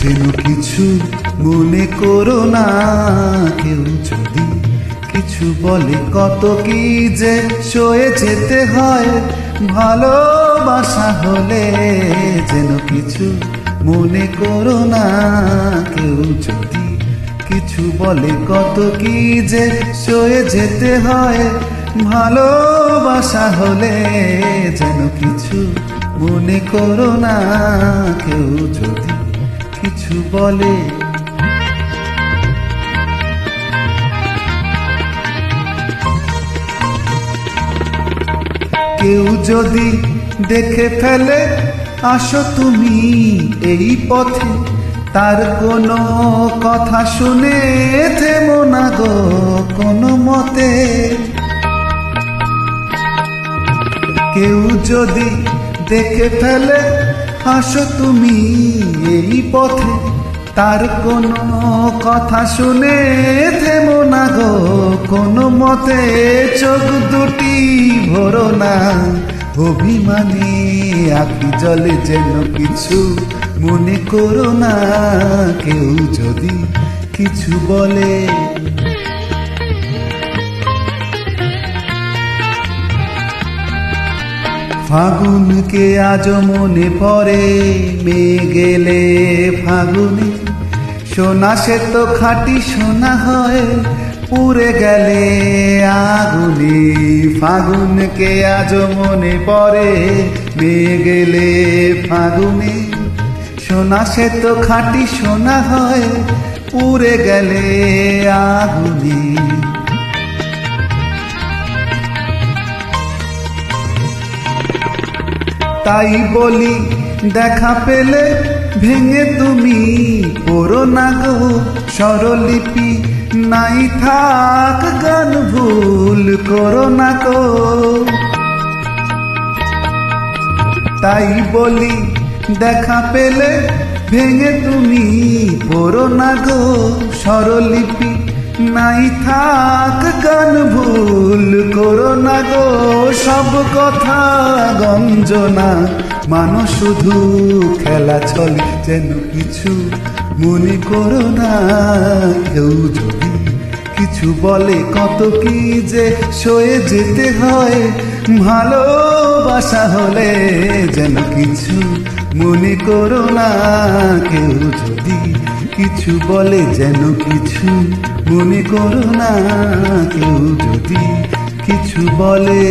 যেন কিছু মনে করো না, কেউ যদি কিছু বলে কত কি যে সয়ে যেতে হয় ভালোবাসা হলে। যেন কিছু মনে করো না, কেউ যদি কিছু বলে কত কি যে সয়ে যেতে হয় ভালোবাসা হলে। যেন কিছু মনে করো না, কেউ যদি কিছু বলে। কেউ যদি দেখে ফেলে আসো তুমি এই পথে, তার কোনো কথা শুনে থেমো না গো কোনো মতে। কেউ যদি দেখে ফেলে আসো তুমি এই পথে, তার কোনো কথা শুনে থেমো না গো কোনো মতে। চোখ দুটি ভরো না অভিমানে আঁখি জলে, যেন কিছু মনে করো না, কেউ যদি কিছু বলে। ফাগুনকে আজ মনে পড়ে, মেয়ে গেলে ফাগুনে সোনা সে তো খাঁটি সোনা হয় পুড়ে গেলে আগুনে। ফাগুনকে আজ মনে পড়ে, মেয়ে গেলে ফাগুনে সোনা সে তো খাঁটি সোনা হয় পুড়ে গেলে আগুনে। তাই বলি দেখা পেলে ভেঙে তুমি পড়ো না গো স্বরলিপি, নাই থাক গান ভুল করো না গো। তাই বলি দেখা পেলে ভেঙে তুমি পড়ো না গো স্বরলিপি, নাই থাক গান ভুল করো না গো। সব কথা গঞ্জনা মানো শুধু খেলা চলে, যেন কিছু মনে করো না, কেউ যদি কিছু বলে কত কি যে সয়ে যেতে হয় ভালোবাসা হলে। যেন কিছু মনে করো না, কেউ যদি কিছু বলে। যেন কিছু মনে করো না, কেউ যদি কিছু বলে।